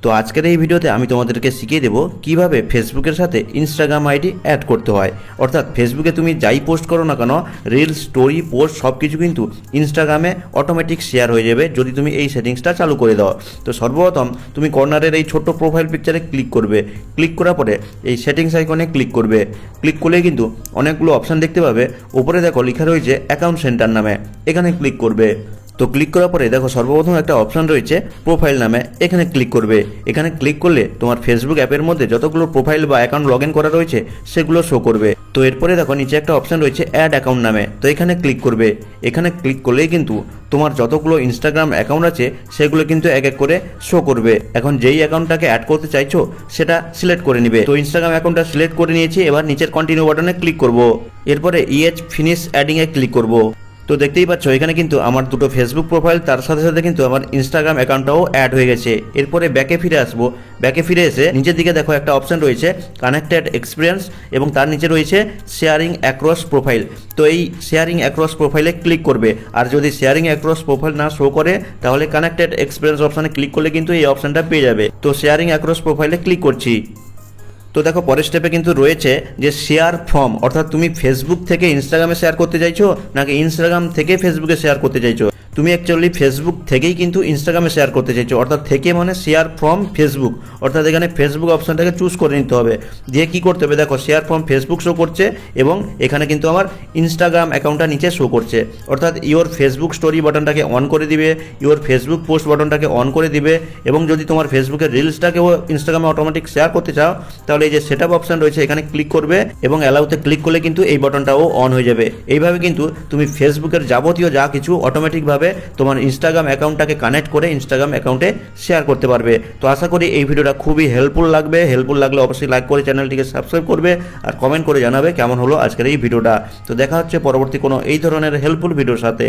তো আজকের এই ভিডিওতে আমি তোমাদেরকে শিখিয়ে দেবো কিভাবে ফেসবুকের সাথে ইনস্টাগ্রাম আইডি অ্যাড করতে হয়। অর্থাৎ ফেসবুকে তুমি যাই পোস্ট করো না কেন, রিলস, স্টোরি, পোস্ট সব কিছু কিন্তু ইনস্টাগ্রামে অটোমেটিক শেয়ার হয়ে যাবে যদি তুমি এই সেটিংসটা চালু করে দাও। তো সর্বপ্রথম তুমি কর্নারের এই ছোট্ট প্রোফাইল পিকচারে ক্লিক করবে। ক্লিক করার পরে এই সেটিংস আইকনে ক্লিক করবে। ক্লিক করলে কিন্তু অনেকগুলো অপশান দেখতে পাবে। উপরে দেখো লেখা রয়েছে অ্যাকাউন্ট সেন্টার নামে, এখানে ক্লিক করবে। তো ক্লিক করার পরে দেখো সর্বপ্রথম একটা অপশান রয়েছে প্রোফাইল নামে, এখানে ক্লিক করবে। এখানে ক্লিক করলে তোমার ফেসবুক অ্যাপের মধ্যে যতগুলো প্রোফাইল বা অ্যাকাউন্ট লগ ইন করা রয়েছে সেগুলো শো করবে। তো এরপরে দেখো নিচে একটা অপশান রয়েছে অ্যাড অ্যাকাউন্ট নামে, তো এখানে ক্লিক করবে। এখানে ক্লিক করলেই কিন্তু তোমার যতগুলো ইনস্টাগ্রাম অ্যাকাউন্ট আছে সেগুলো কিন্তু এক এক করে শো করবে। এখন যেই অ্যাকাউন্টটাকে অ্যাড করতে চাইছো সেটা সিলেক্ট করে নিবে। তো ইনস্টাগ্রাম অ্যাকাউন্টটা সিলেক্ট করে নিয়েছি, এবার নিচের কন্টিনিউ বাটনে ক্লিক করব। এরপরে ফিনিশ অ্যাডিংয়ে ক্লিক করব। তো দেখতেই পাচ্ছ এখানে কিন্তু আমার দুটো ফেসবুক প্রোফাইল, তার সাথে সাথে কিন্তু আমার ইনস্টাগ্রাম অ্যাকাউন্টটাও অ্যাড হয়ে গেছে। এরপরে ব্যাকে ফিরে আসবো। ব্যাকে ফিরে এসে নিচের দিকে দেখো একটা অপশান রয়েছে কানেক্টেড এক্সপিরিয়েন্স এবং তার নিচে রয়েছে শেয়ারিং অ্যাক্রস প্রোফাইল। তো এই শেয়ারিং অ্যাক্রস প্রোফাইলে ক্লিক করবে। আর যদি শেয়ারিং অ্যাক্রস প্রোফাইল না শো করে তাহলে কানেক্টেড এক্সপিরিয়েন্স অপশানে ক্লিক করলে কিন্তু এই অপশানটা পেয়ে যাবে। তো শেয়ারিং অ্যাক্রস প্রোফাইলে ক্লিক করছি। তো দেখো পরের স্টেপে কিন্তু রয়েছে যে শেয়ার ফ্রম, অর্থাৎ তুমি ফেসবুক থেকে ইনস্টাগ্রামে শেয়ার করতে চাইছো নাকি ইনস্টাগ্রাম থেকে ফেসবুকে শেয়ার করতে চাইছো। তুমি অ্যাকচুয়ালি ফেসবুক থেকেই কিন্তু ইনস্টাগ্রামে শেয়ার করতে চাইছো, অর্থাৎ থেকে মানে শেয়ার ফ্রম ফেসবুক, অর্থাৎ এখানে ফেসবুক অপশানটাকে চুজ করে নিতে হবে। দিয়ে কী করতে হবে, দেখো শেয়ার ফ্রম ফেসবুক শো করছে এবং এখানে কিন্তু আমার ইনস্টাগ্রাম অ্যাকাউন্টটা নিচে শো করছে। অর্থাৎ ইওর ফেসবুক স্টোরি বাটনটাকে অন করে দিবে, ইওর ফেসবুক পোস্ট বাটনটাকে অন করে দিবে। এবং যদি তোমার ফেসবুকের রিলসটাকেও ইনস্টাগ্রামে অটোমেটিক শেয়ার করতে চাও তাহলে এই যে সেট আপ অপশান রয়েছে এখানে ক্লিক করবে এবং অ্যালাউতে ক্লিক করলে কিন্তু এই বাটনটাও অন হয়ে যাবে। এইভাবে কিন্তু তুমি ফেসবুকের যাবতীয় যা কিছু অটোমেটিকভাবে তোমার ইনস্টাগ্রাম অ্যাকাউন্টটাকে কানেক্ট করে ইনস্টাগ্রাম অ্যাকাউন্টে শেয়ার করতে পারবে। তো আশা করি এই ভিডিওটা খুবই হেল্পফুল লাগবে। হেল্পফুল লাগলে অবশ্যই লাইক করে চ্যানেলটিকে সাবস্ক্রাইব করবে আর কমেন্ট করে জানাবে কেমন হলো আজকের এই ভিডিওটা। তো দেখা হচ্ছে পরবর্তী কোনো এই ধরনের হেল্পফুল ভিডিওর সাথে।